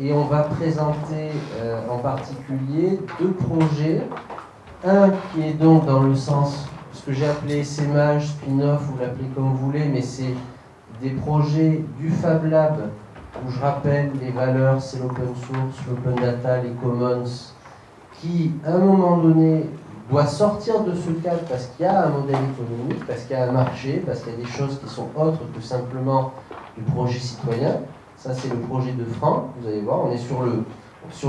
et on va présenter en particulier deux projets. Un qui est donc dans le sens, ce que j'ai appelé essaimage, spin-off, vous l'appelez comme vous voulez, mais c'est des projets du Fab Lab, où je rappelle les valeurs, c'est l'open source, l'open data, les commons, qui à un moment donné doit sortir de ce cadre parce qu'il y a un modèle économique, parce qu'il y a un marché, parce qu'il y a des choses qui sont autres que simplement du projet citoyen. Ça c'est le projet de Franck, vous allez voir, on est sur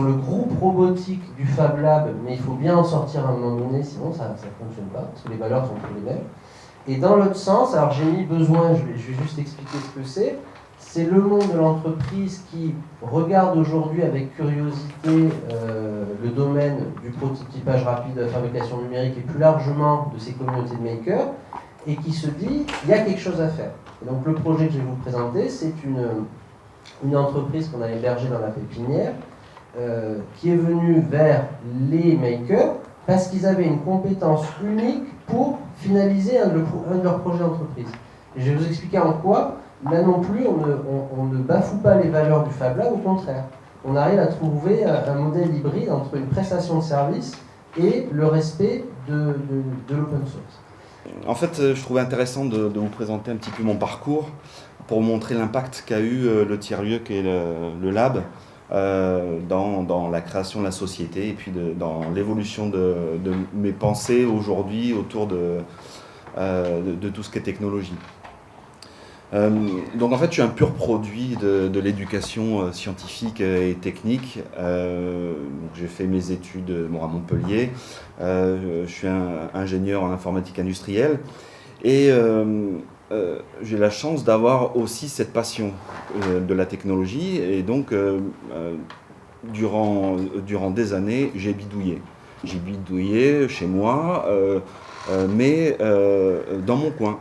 le groupe robotique du Fab Lab, mais il faut bien en sortir à un moment donné, sinon ça ne fonctionne pas, parce que les valeurs sont plus les mêmes. Et dans l'autre sens, alors j'ai mis besoin, je vais juste expliquer ce que c'est le monde de l'entreprise qui regarde aujourd'hui avec curiosité le domaine du prototypage rapide de la fabrication numérique et plus largement de ces communautés de makers, et qui se dit, il y a quelque chose à faire. Et donc le projet que je vais vous présenter, c'est une entreprise qu'on a hébergée dans la pépinière, qui est venue vers les makers parce qu'ils avaient une compétence unique pour finaliser un de leurs projets d'entreprise. Et je vais vous expliquer en quoi, là non plus, on ne bafoue pas les valeurs du Fab Lab, au contraire. On arrive à trouver un modèle hybride entre une prestation de service et le respect de l'open source. En fait, je trouvais intéressant de vous présenter un petit peu mon parcours pour montrer l'impact qu'a eu le tiers-lieu qu'est le lab dans la création de la société et puis dans l'évolution de mes pensées aujourd'hui autour de tout ce qui est technologie. Donc en fait, je suis un pur produit de l'éducation scientifique et technique. J'ai fait mes études à Montpellier. Je suis ingénieur en informatique industrielle et j'ai la chance d'avoir aussi cette passion de la technologie. Et donc, durant des années, j'ai bidouillé. J'ai bidouillé chez moi, mais dans mon coin.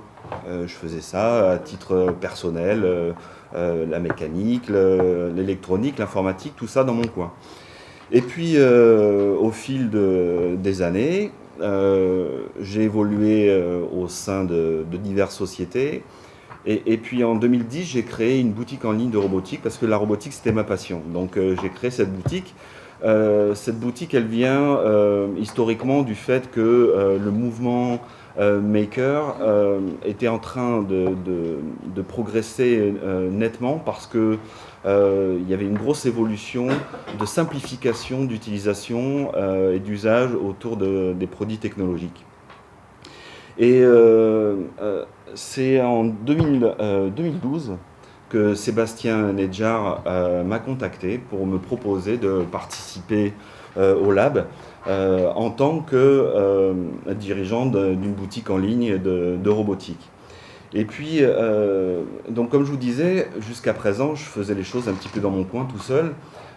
Je faisais ça à titre personnel, la mécanique, l'électronique, l'informatique, tout ça dans mon coin. Et puis, au fil des années, j'ai évolué au sein de diverses sociétés. Et puis en 2010, j'ai créé une boutique en ligne de robotique parce que la robotique, c'était ma passion. Donc j'ai créé cette boutique. Cette boutique, elle vient historiquement du fait que le mouvement maker était en train de progresser nettement parce que il y avait une grosse évolution de simplification d'utilisation et d'usage autour des produits technologiques. Et c'est en 2012 que Sébastien Nedjar m'a contacté pour me proposer de participer au lab en tant que dirigeant d'une boutique en ligne de robotique. Et puis, donc comme je vous disais, jusqu'à présent, je faisais les choses un petit peu dans mon coin tout seul,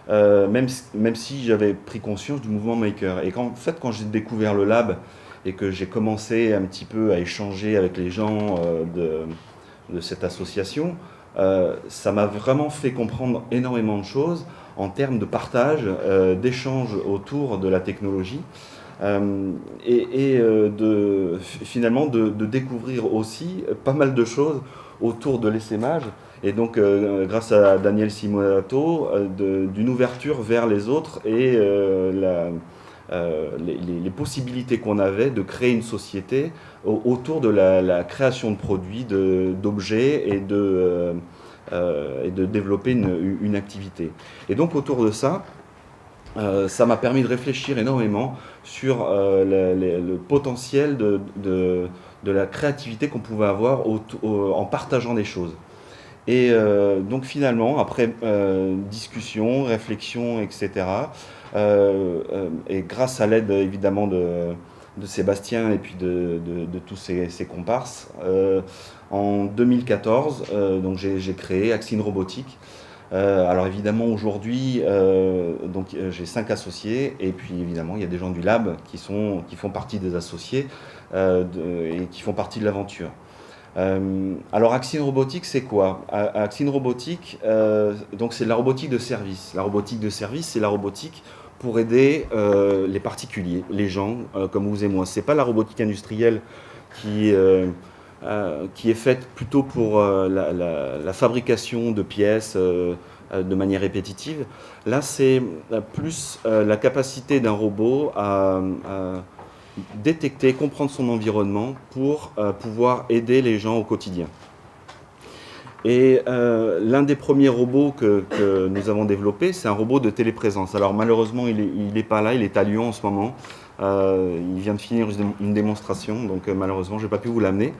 même si j'avais pris conscience du mouvement maker. Et en fait, quand j'ai découvert le lab et que j'ai commencé un petit peu à échanger avec les gens de cette association, ça m'a vraiment fait comprendre énormément de choses en termes de partage, d'échange autour de la technologie et finalement de découvrir aussi pas mal de choses autour de l'essaimage. Et donc, grâce à Daniel Simonato, d'une ouverture vers les autres et les possibilités qu'on avait de créer une société autour de la création de produits, d'objets et de développer une activité. Et donc autour de ça, ça m'a permis de réfléchir énormément sur le potentiel de la créativité qu'on pouvait avoir en partageant des choses. Et donc finalement, après discussion, réflexion, etc., et grâce à l'aide évidemment de Sébastien et puis de tous ses comparses, en 2014, donc j'ai créé Axine Robotique. Alors évidemment aujourd'hui, j'ai 5 associés et puis évidemment il y a des gens du lab qui font partie des associés et qui font partie de l'aventure. Alors Axine Robotique, c'est quoi? Axine Robotique, donc c'est de la robotique de service. La robotique de service, c'est la robotique pour aider les particuliers, les gens comme vous et moi. C'est pas la robotique industrielle qui est faite plutôt pour la fabrication de pièces de manière répétitive. Là, c'est plus la capacité d'un robot à détecter, comprendre son environnement pour pouvoir aider les gens au quotidien. Et l'un des premiers robots que nous avons développé, c'est un robot de téléprésence. Alors malheureusement, il n'est pas là, il est à Lyon en ce moment. Il vient de finir une démonstration, donc malheureusement, je n'ai pas pu vous l'amener.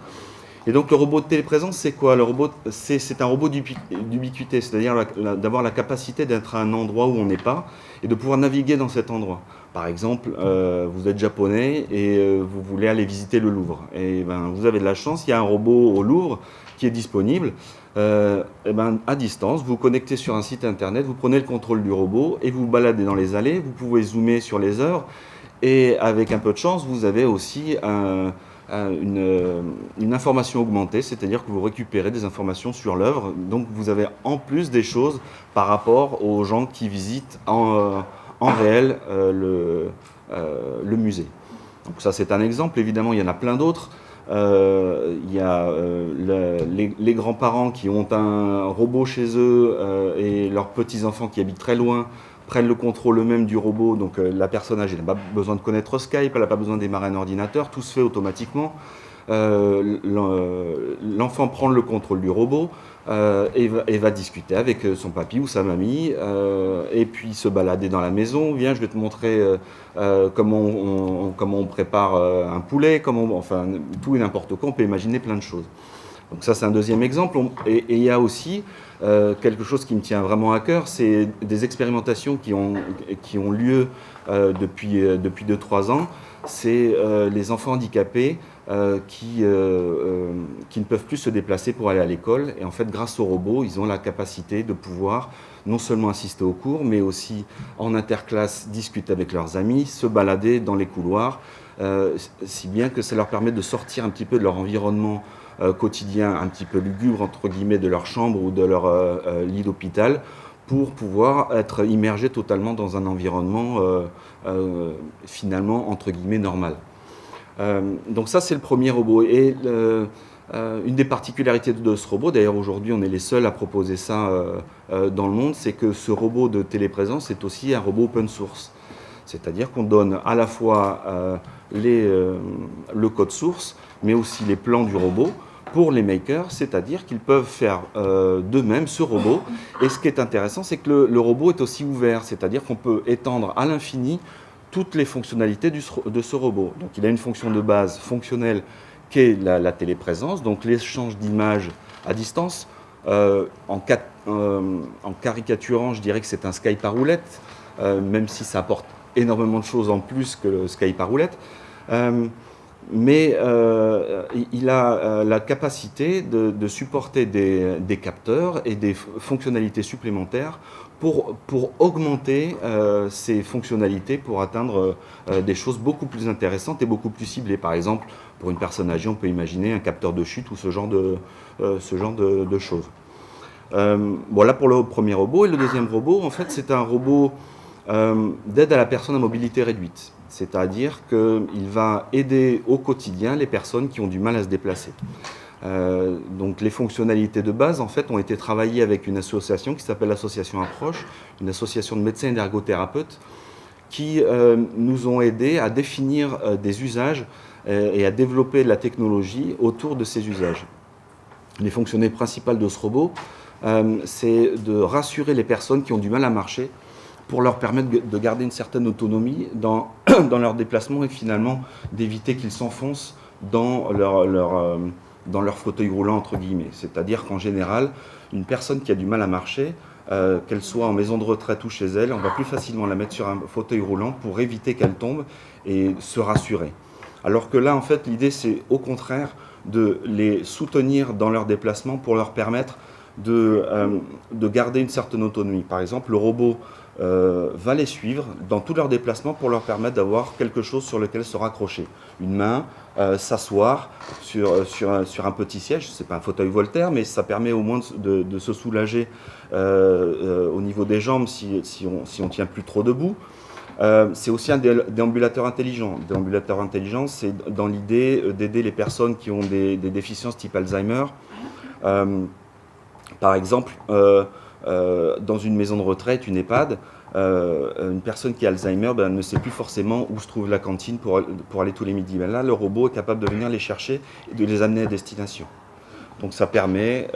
Et donc le robot de téléprésence, c'est quoi? Le robot, c'est un robot d'ubiquité, c'est-à-dire d'avoir la capacité d'être à un endroit où on n'est pas et de pouvoir naviguer dans cet endroit. Par exemple, vous êtes japonais et vous voulez aller visiter le Louvre. Et ben, vous avez de la chance, il y a un robot au Louvre qui est disponible. Et ben, à distance, vous vous connectez sur un site internet, vous prenez le contrôle du robot et vous vous baladez dans les allées, vous pouvez zoomer sur les heures et avec un peu de chance, vous avez aussi une information augmentée, c'est-à-dire que vous récupérez des informations sur l'œuvre, donc vous avez en plus des choses par rapport aux gens qui visitent en réel le musée. Donc ça c'est un exemple, évidemment il y en a plein d'autres. Il y a les grands-parents qui ont un robot chez eux et leurs petits-enfants qui habitent très loin prennent le contrôle eux-mêmes du robot. Donc la personne âgée n'a pas besoin de connaître Skype, elle n'a pas besoin de démarrer un ordinateur, tout se fait automatiquement. L'enfant prend le contrôle du robot et va discuter avec son papy ou sa mamie et puis se balader dans la maison. Viens, je vais te montrer comment on prépare un poulet, enfin tout et n'importe quoi, on peut imaginer plein de choses. Donc ça c'est un deuxième exemple. Et il y a aussi quelque chose qui me tient vraiment à cœur, c'est des expérimentations qui ont lieu depuis 2-3 ans. C'est les enfants handicapés qui ne peuvent plus se déplacer pour aller à l'école. Et en fait, grâce au robot, ils ont la capacité de pouvoir non seulement assister aux cours, mais aussi en interclasse discuter avec leurs amis, se balader dans les couloirs, si bien que ça leur permet de sortir un petit peu de leur environnement quotidien, un petit peu lugubre, entre guillemets, de leur chambre ou de leur lit d'hôpital, pour pouvoir être immergés totalement dans un environnement finalement, entre guillemets, normal. Donc ça, c'est le premier robot. Et une des particularités de ce robot, d'ailleurs aujourd'hui on est les seuls à proposer ça dans le monde, c'est que ce robot de téléprésence est aussi un robot open source. C'est-à-dire qu'on donne à la fois le code source, mais aussi les plans du robot pour les makers, c'est-à-dire qu'ils peuvent faire d'eux-mêmes ce robot. Et ce qui est intéressant, c'est que le robot est aussi ouvert, c'est-à-dire qu'on peut étendre à l'infini toutes les fonctionnalités de ce robot. Donc il a une fonction de base fonctionnelle qui est la téléprésence, donc l'échange d'images à distance. En caricaturant, je dirais que c'est un Skype à roulette, même si ça apporte énormément de choses en plus que le Skype à roulette. Mais il a la capacité de supporter des capteurs et des fonctionnalités supplémentaires pour augmenter ces fonctionnalités, pour atteindre des choses beaucoup plus intéressantes et beaucoup plus ciblées. Par exemple, pour une personne âgée, on peut imaginer un capteur de chute ou ce genre de choses. Voilà pour le premier robot. Et le deuxième robot, en fait, c'est un robot d'aide à la personne à mobilité réduite. C'est-à-dire qu'il va aider au quotidien les personnes qui ont du mal à se déplacer. Donc les fonctionnalités de base en fait ont été travaillées avec une association qui s'appelle l'association Approche, une association de médecins et d'ergothérapeutes qui nous ont aidés à définir des usages et à développer de la technologie autour de ces usages. Les fonctionnalités principales de ce robot, c'est de rassurer les personnes qui ont du mal à marcher pour leur permettre de garder une certaine autonomie dans leur déplacement et finalement d'éviter qu'ils s'enfoncent dans leur fauteuil roulant, entre guillemets. C'est-à-dire qu'en général, une personne qui a du mal à marcher, qu'elle soit en maison de retraite ou chez elle, on va plus facilement la mettre sur un fauteuil roulant pour éviter qu'elle tombe et se rassurer. Alors que là, en fait, l'idée, c'est au contraire de les soutenir dans leur déplacement pour leur permettre de garder une certaine autonomie. Par exemple, le robot va les suivre dans tous leurs déplacements pour leur permettre d'avoir quelque chose sur lequel se raccrocher. Une main, s'asseoir sur un petit siège, ce n'est pas un fauteuil Voltaire, mais ça permet au moins de se soulager au niveau des jambes si on tient plus trop debout. C'est aussi un déambulateur intelligent. Déambulateur intelligent, c'est dans l'idée d'aider les personnes qui ont des déficiences type Alzheimer. Par exemple, dans une maison de retraite, une EHPAD, une personne qui a Alzheimer ne sait plus forcément où se trouve la cantine pour aller tous les midis. Mais là, le robot est capable de venir les chercher et de les amener à destination. Donc ça permet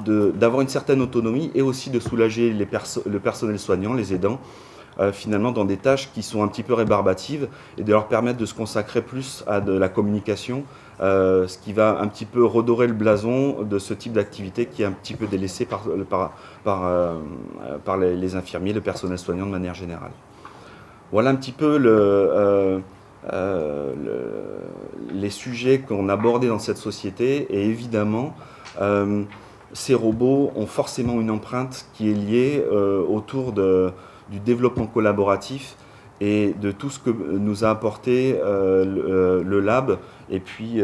d'avoir une certaine autonomie et aussi de soulager le personnel soignant, les aidants, finalement dans des tâches qui sont un petit peu rébarbatives et de leur permettre de se consacrer plus à de la communication, ce qui va un petit peu redorer le blason de ce type d'activité qui est un petit peu délaissé par les infirmiers, le personnel soignant de manière générale. Voilà un petit peu les sujets qu'on a abordés dans cette société et évidemment ces robots ont forcément une empreinte qui est liée autour du développement collaboratif et de tout ce que nous a apporté le lab et puis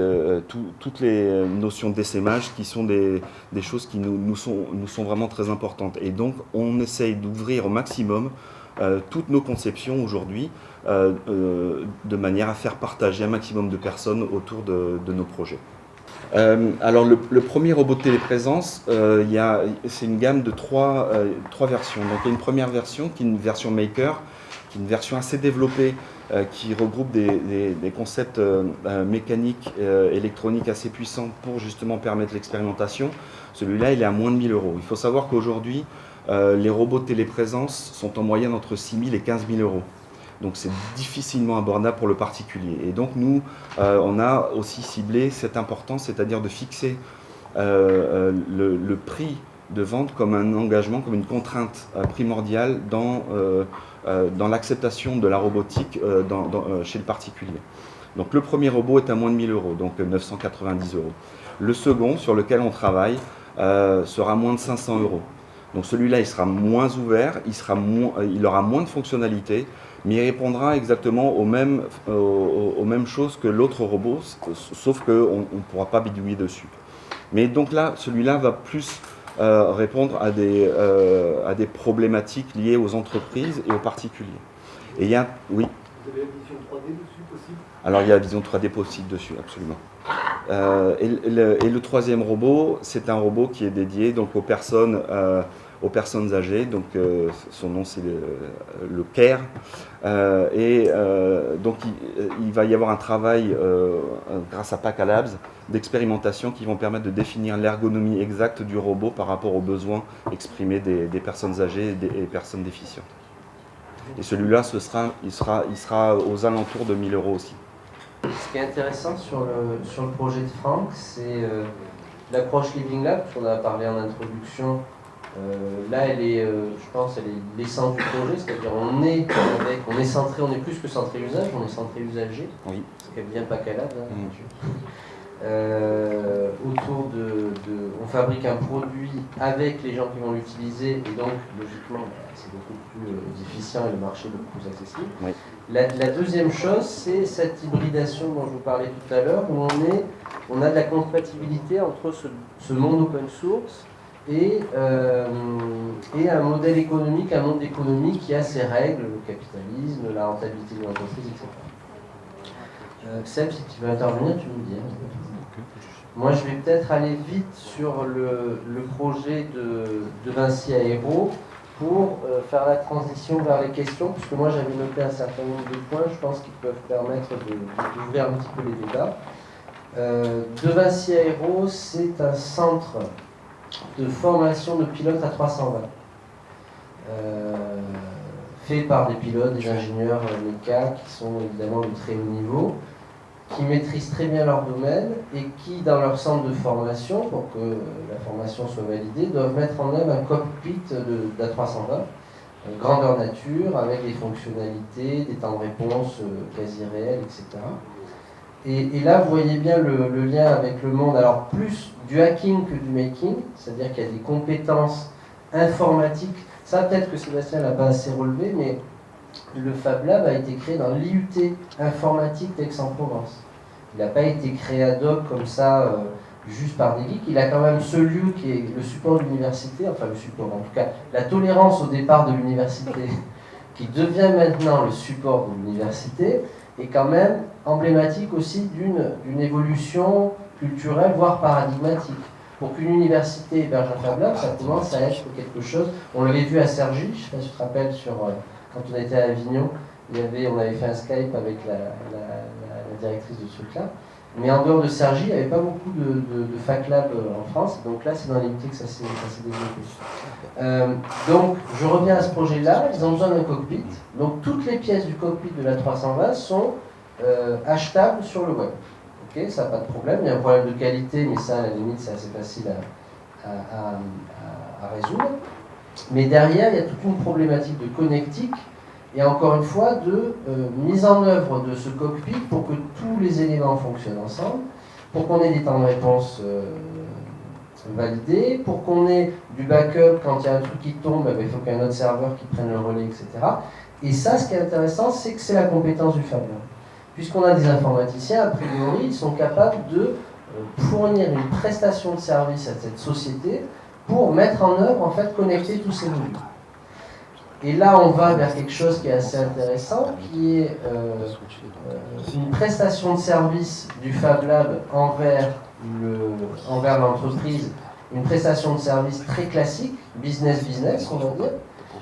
toutes les notions d'essaimage qui sont des choses qui nous sont vraiment très importantes. Et donc on essaye d'ouvrir au maximum toutes nos conceptions aujourd'hui de manière à faire partager un maximum de personnes autour de nos projets. Alors le premier robot de téléprésence, c'est une gamme de trois versions. Donc il y a une première version qui est une version maker, qui est une version assez développée, qui regroupe des concepts mécaniques, électroniques assez puissants pour justement permettre l'expérimentation. Celui-là, il est à moins de 1 000 €. Il faut savoir qu'aujourd'hui, les robots de téléprésence sont en moyenne entre 6 000 et 15 000 €. Donc c'est difficilement abordable pour le particulier. Et donc nous, on a aussi ciblé cette importance, c'est-à-dire de fixer le prix de vente comme un engagement, comme une contrainte primordiale dans l'acceptation de la robotique chez le particulier. Donc le premier robot est à moins de 1 000 €, donc 990 €. Le second, sur lequel on travaille, sera moins de 500 €. Donc celui-là, il sera moins ouvert, il aura moins de fonctionnalités, mais il répondra exactement aux mêmes choses que l'autre robot, sauf qu'on ne pourra pas bidouiller dessus. Mais donc là, celui-là va plus répondre à des problématiques liées aux entreprises et aux particuliers. Et il y a, oui. Vous avez la vision 3D dessus possible? Alors il y a la vision 3D possible dessus, absolument. Et le troisième robot, c'est un robot qui est dédié donc aux personnes âgées, donc son nom c'est le CARE, donc il va y avoir un travail grâce à PACA Labs d'expérimentation qui vont permettre de définir l'ergonomie exacte du robot par rapport aux besoins exprimés des personnes âgées et des personnes déficientes. Et celui-là, il sera aux alentours de 1 000 € aussi. Ce qui est intéressant sur le projet de Franck, c'est l'approche Living Lab, qu'on a parlé en introduction. Là, elle est, je pense, elle est l'essence du projet, c'est-à-dire on est centré, on est plus que centré usage, on est centré usager. Oui. Ce qui est bien pas calade. Autour on fabrique un produit avec les gens qui vont l'utiliser et donc logiquement c'est beaucoup plus efficient et le marché beaucoup plus accessible. Oui. La deuxième chose, c'est cette hybridation dont je vous parlais tout à l'heure, où on a de la compatibilité entre ce monde open source et un modèle économique, un monde économique qui a ses règles, le capitalisme, la rentabilité de l'entreprise, etc. Seb, si tu veux intervenir, tu me dis. Moi, je vais peut-être aller vite sur le projet de Vinci Aéro pour faire la transition vers les questions, puisque moi j'avais noté un certain nombre de points, je pense qu'ils peuvent permettre d'ouvrir un petit peu les débats. De Vinci Aéro, c'est un centre de formation de pilotes à 320, fait par des pilotes, des ingénieurs méca qui sont évidemment de très haut niveau, qui maîtrisent très bien leur domaine et qui, dans leur centre de formation, pour que la formation soit validée, doivent mettre en œuvre un cockpit d'A320, grandeur nature, avec des fonctionnalités, des temps de réponse quasi réels, etc. Et là, vous voyez bien le lien avec le monde, alors plus du hacking que du making, c'est-à-dire qu'il y a des compétences informatiques. Ça, peut-être que Sébastien l'a pas assez relevé, mais le Fab Lab a été créé dans l'IUT informatique d'Aix-en-Provence. Il n'a pas été créé ad hoc comme ça, juste par des geeks. Il a quand même ce lieu qui est le support de l'université, enfin le support, en tout cas la tolérance au départ de l'université, qui devient maintenant le support de l'université, est quand même emblématique aussi d'une évolution culturelle, voire paradigmatique. Pour qu'une université héberge un Fab Lab, ça commence à être quelque chose. On l'avait vu à Cergy, je ne sais pas si tu te rappelles, quand on était à Avignon, on avait fait un Skype avec la directrice de ce truc-là. Mais en dehors de Cergy, il n'y avait pas beaucoup de Fac Lab en France. Donc là, c'est dans les métiers que ça s'est développé. Donc, je reviens à ce projet-là. Ils ont besoin d'un cockpit. Donc, toutes les pièces du cockpit de la 320 sont achetables sur le web. Okay, ça n'a pas de problème. Il y a un problème de qualité, mais ça, à la limite, c'est assez facile à résoudre. Mais derrière, il y a toute une problématique de connectique et encore une fois de mise en œuvre de ce cockpit pour que tous les éléments fonctionnent ensemble, pour qu'on ait des temps de réponse validés, pour qu'on ait du backup quand il y a un truc qui tombe, il faut qu'il y ait un autre serveur qui prenne le relais, etc. Et ça, ce qui est intéressant, c'est que c'est la compétence du Fab Lab. Puisqu'on a des informaticiens, a priori, ils sont capables de fournir une prestation de service à cette société pour mettre en œuvre, en fait, connecter tous ces modules. Et là, on va vers quelque chose qui est assez intéressant, qui est une prestation de service du Fab Lab envers l'entreprise, une prestation de service très classique, business, on va dire.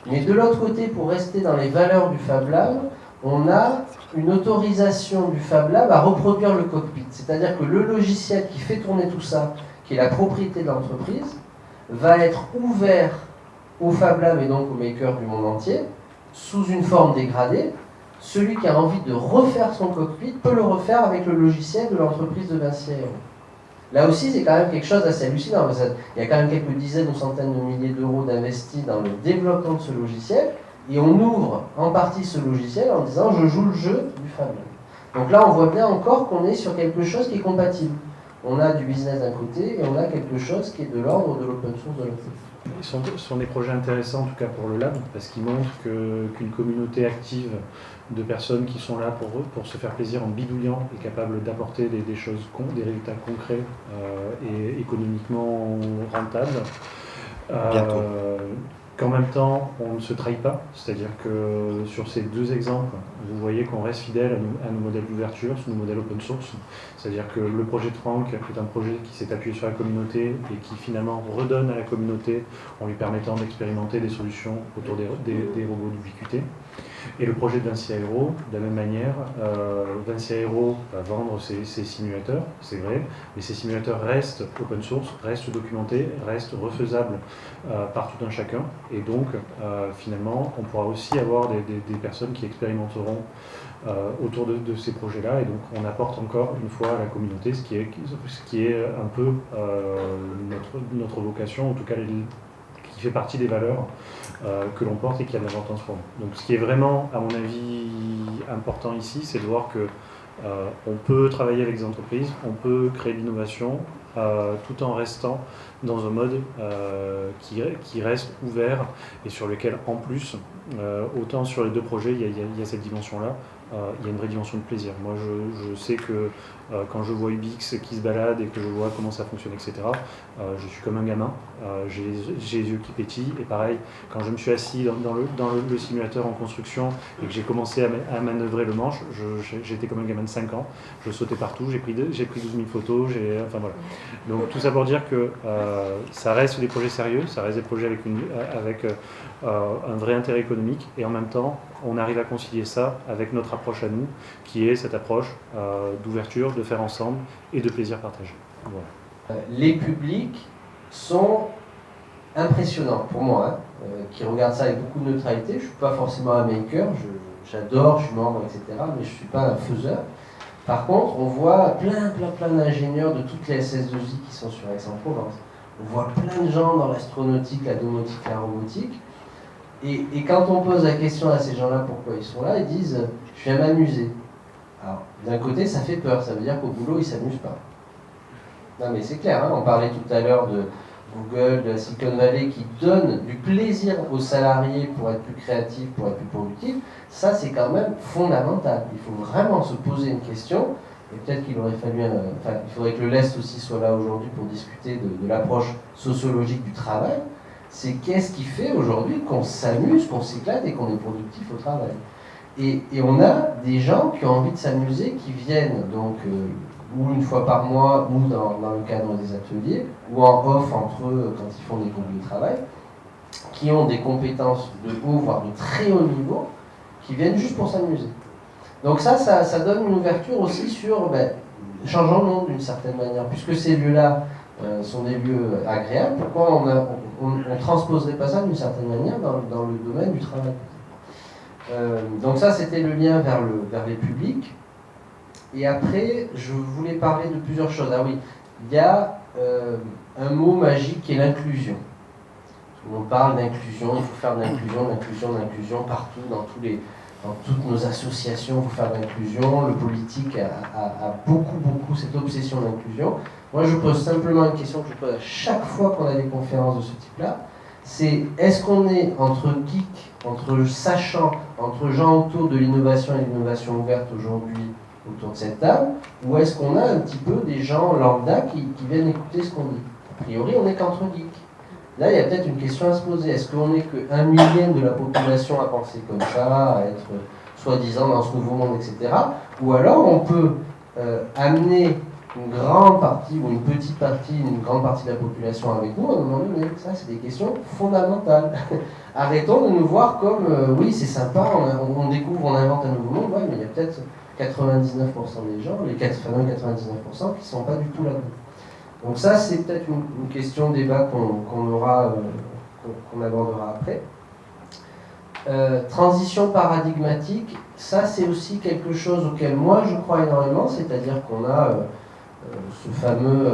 Mais de l'autre côté, pour rester dans les valeurs du Fab Lab, on a une autorisation du Fab Lab à reproduire le cockpit. C'est-à-dire que le logiciel qui fait tourner tout ça, qui est la propriété de l'entreprise, va être ouvert au Fab Lab et donc aux makers du monde entier, sous une forme dégradée. Celui qui a envie de refaire son cockpit peut le refaire avec le logiciel de l'entreprise de Vinci Aero. Là aussi, c'est quand même quelque chose d'assez hallucinant. Il y a quand même quelques dizaines ou centaines de milliers d'euros d'investis dans le développement de ce logiciel, et on ouvre en partie ce logiciel en disant « je joue le jeu du Fab Lab ». Donc là, on voit bien encore qu'on est sur quelque chose qui est compatible. On a du business d'un côté, et on a quelque chose qui est de l'ordre de l'open source de l'autre côté. Ce sont des projets intéressants, en tout cas pour le lab, parce qu'ils montrent qu'une communauté active de personnes qui sont là pour se faire plaisir en bidouillant est capable d'apporter des choses, des résultats concrets et économiquement rentables. Bientôt. Qu'en même temps, on ne se trahit pas, c'est-à-dire que sur ces deux exemples, vous voyez qu'on reste fidèle à nos modèles d'ouverture, sur nos modèles open source, c'est-à-dire que le projet de Franck est un projet qui s'est appuyé sur la communauté et qui finalement redonne à la communauté en lui permettant d'expérimenter des solutions autour des robots d'ubiquité. Et le projet de Vinci Aero, de la même manière, Vinci Aero va vendre ses simulateurs, c'est vrai, mais ces simulateurs restent open source, restent documentés, restent refaisables par tout un chacun. Et donc, finalement, on pourra aussi avoir des personnes qui expérimenteront autour de ces projets-là. Et donc, on apporte encore une fois à la communauté ce qui est un peu notre vocation, en tout cas qui fait partie des valeurs que l'on porte et qui a de l'importance pour nous. Donc ce qui est vraiment, à mon avis, important ici, c'est de voir que on peut travailler avec des entreprises, on peut créer de l'innovation tout en restant dans un mode qui reste ouvert et sur lequel, en plus, autant sur les deux projets, il y a cette dimension-là, il y a une vraie dimension de plaisir. Moi, je sais que quand je vois UBX qui se balade et que je vois comment ça fonctionne, etc., je suis comme un gamin, j'ai les yeux qui pétillent. Et pareil, quand je me suis assis dans le simulateur en construction et que j'ai commencé à manœuvrer le manche, j'étais comme un gamin de 5 ans, je sautais partout, j'ai pris 12 000 photos, enfin voilà. Donc tout ça pour dire que ça reste des projets sérieux, ça reste des projets avec un vrai intérêt économique, et en même temps, on arrive à concilier ça avec notre approche à nous, qui est cette approche d'ouverture, de faire ensemble et de plaisir partagé. Voilà. Les publics sont impressionnants pour moi, qui regardent ça avec beaucoup de neutralité. Je ne suis pas forcément un maker, j'adore, je suis membre, etc., mais je ne suis pas un faiseur. Par contre, on voit plein d'ingénieurs de toutes les SS2I qui sont sur Aix-en-Provence. On voit plein de gens dans l'astronautique, la domotique, la robotique. Et quand on pose la question à ces gens-là pourquoi ils sont là, ils disent « je viens m'amuser ». Alors, d'un côté, ça fait peur, ça veut dire qu'au boulot, ils ne s'amusent pas. Non mais c'est clair, hein, on parlait tout à l'heure de Google, de la Silicon Valley qui donne du plaisir aux salariés pour être plus créatifs, pour être plus productifs. Ça, c'est quand même fondamental. Il faut vraiment se poser une question. Et peut-être qu'il aurait fallu, il faudrait que le LEST aussi soit là aujourd'hui pour discuter de l'approche sociologique du travail. C'est qu'est-ce qui fait aujourd'hui qu'on s'amuse, qu'on s'éclate et qu'on est productif au travail. Et on a des gens qui ont envie de s'amuser, qui viennent donc ou une fois par mois, ou dans le cadre des ateliers, ou en off entre eux quand ils font des groupes de travail, qui ont des compétences de haut, voire de très haut niveau, qui viennent juste pour s'amuser. Donc ça donne une ouverture aussi sur changeant le monde d'une certaine manière, puisque ces lieux-là sont des lieux agréables, pourquoi on ne transposerait pas ça d'une certaine manière dans le domaine du travail. Donc ça, c'était le lien vers les publics. Et après, je voulais parler de plusieurs choses. Ah oui, il y a un mot magique qui est l'inclusion. On parle d'inclusion, il faut faire de l'inclusion partout, dans toutes nos associations, il faut faire de l'inclusion. Le politique a beaucoup cette obsession d'inclusion. Moi, je pose simplement une question que je pose à chaque fois qu'on a des conférences de ce type-là. C'est, est-ce qu'on est entre geeks, entre sachants, entre gens autour de l'innovation et l'innovation ouverte aujourd'hui autour de cette table, ou est-ce qu'on a un petit peu des gens lambda qui viennent écouter ce qu'on dit? A priori, on n'est qu'entre geeks. Là, il y a peut-être une question à se poser. Est-ce qu'on n'est qu'un millième de la population à penser comme ça, à être soi-disant dans ce nouveau monde, etc. Ou alors on peut amener une grande partie ou une petite partie, une grande partie de la population avec nous à un moment donné. Ça, c'est des questions fondamentales. Arrêtons de nous voir comme, oui, c'est sympa, on découvre, on invente un nouveau monde, ouais, mais il y a peut-être 99% des gens, les 99% qui ne sont pas du tout là-dedans. Donc ça, c'est peut-être une question de débat qu'on abordera après. Transition paradigmatique, ça c'est aussi quelque chose auquel moi je crois énormément, c'est-à-dire qu'on a ce fameux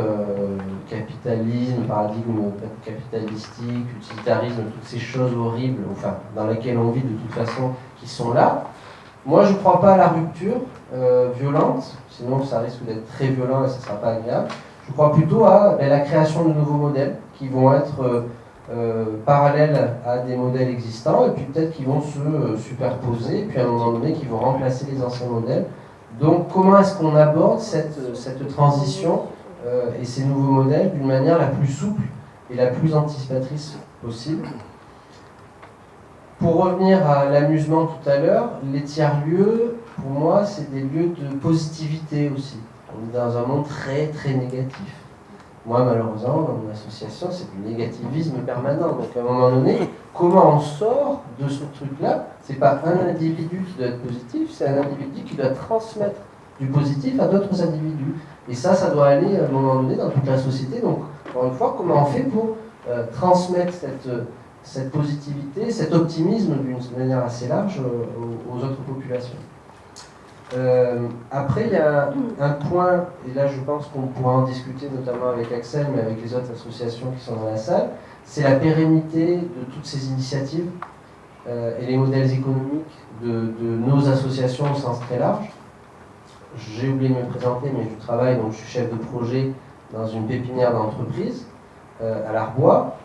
capitalisme, paradigme capitalistique, utilitarisme, toutes ces choses horribles, enfin, dans lesquelles on vit de toute façon, qui sont là. Moi je ne crois pas à la rupture violente, sinon ça risque d'être très violent et ça ne sera pas agréable. Je crois plutôt à la création de nouveaux modèles qui vont être parallèles à des modèles existants et puis peut-être qui vont se superposer et puis à un moment donné qui vont remplacer les anciens modèles. Donc comment est-ce qu'on aborde cette transition et ces nouveaux modèles d'une manière la plus souple et la plus anticipatrice possible? Pour revenir à l'amusement tout à l'heure, les tiers-lieux, pour moi, c'est des lieux de positivité aussi. On est dans un monde très très négatif. Moi, malheureusement, dans mon association, c'est du négativisme permanent. Donc, à un moment donné, comment on sort de ce truc-là? C'est pas un individu qui doit être positif, c'est un individu qui doit transmettre du positif à d'autres individus. Et ça doit aller à un moment donné dans toute la société. Donc, encore une fois, comment on fait pour transmettre cette positivité, cet optimisme d'une manière assez large aux autres populations? Après, il y a un point, et là je pense qu'on pourra en discuter notamment avec Axel, mais avec les autres associations qui sont dans la salle, c'est la pérennité de toutes ces initiatives et les modèles économiques de nos associations au sens très large. J'ai oublié de me présenter, mais je travaille, donc je suis chef de projet dans une pépinière d'entreprise à l'Arbois.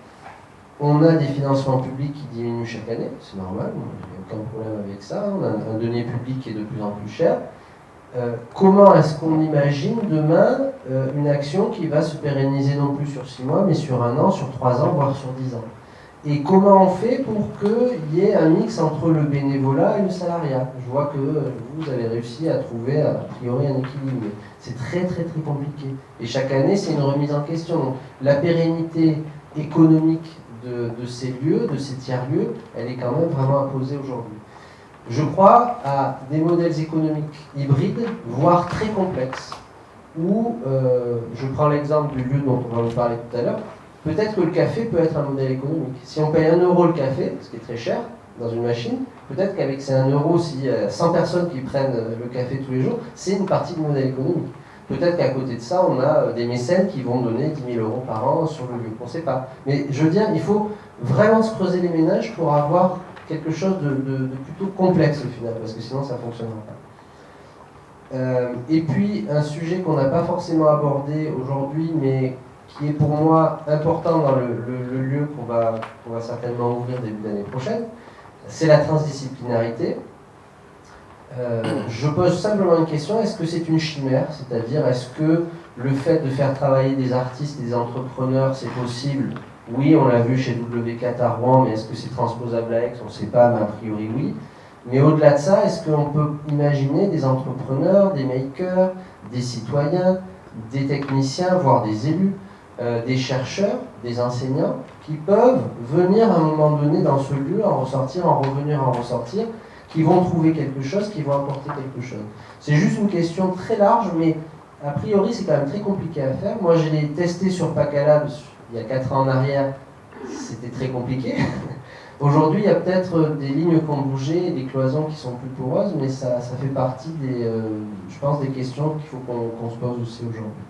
On a des financements publics qui diminuent chaque année, c'est normal, il n'y a aucun problème avec ça. On a un denier public qui est de plus en plus cher. Comment est-ce qu'on imagine demain une action qui va se pérenniser non plus sur 6 mois, mais sur 1 an, sur 3 ans, voire sur 10 ans? Et comment on fait pour qu'il y ait un mix entre le bénévolat et le salariat? Je vois que vous avez réussi à trouver a priori un équilibre, mais c'est très très très compliqué. Et chaque année, c'est une remise en question. Donc, la pérennité économique de ces lieux, de ces tiers-lieux, elle est quand même vraiment à poser aujourd'hui. Je crois à des modèles économiques hybrides, voire très complexes, où, je prends l'exemple du lieu dont on va vous parler tout à l'heure, peut-être que le café peut être un modèle économique. Si on paye 1 euro le café, ce qui est très cher dans une machine, peut-être qu'avec ces 1 euro, s'il y a 100 personnes qui prennent le café tous les jours, c'est une partie du modèle économique. Peut-être qu'à côté de ça, on a des mécènes qui vont donner 10 000 euros par an sur le lieu. On ne sait pas. Mais je veux dire, il faut vraiment se creuser les ménages pour avoir quelque chose de plutôt complexe au final, parce que sinon ça ne fonctionnera pas. Et puis, un sujet qu'on n'a pas forcément abordé aujourd'hui, mais qui est pour moi important dans le lieu qu'on va certainement ouvrir début d'année prochaine, c'est la transdisciplinarité. Je pose simplement une question, est-ce que c'est une chimère? C'est-à-dire, est-ce que le fait de faire travailler des artistes, des entrepreneurs, c'est possible? Oui, on l'a vu chez W4 à Rouen, mais est-ce que c'est transposable à Aix? On ne sait pas, mais a priori oui. Mais au-delà de ça, est-ce qu'on peut imaginer des entrepreneurs, des makers, des citoyens, des techniciens, voire des élus, des chercheurs, des enseignants, qui peuvent venir à un moment donné dans ce lieu, en ressortir, en revenir, en ressortir, qui vont trouver quelque chose, qui vont apporter quelque chose. C'est juste une question très large, mais a priori c'est quand même très compliqué à faire. Moi je l'ai testé sur Pacalab il y a 4 ans en arrière, c'était très compliqué. Aujourd'hui, il y a peut-être des lignes qui ont bougé, des cloisons qui sont plus poreuses, mais ça fait partie des, je pense, des questions qu'il faut qu'on se pose aussi aujourd'hui.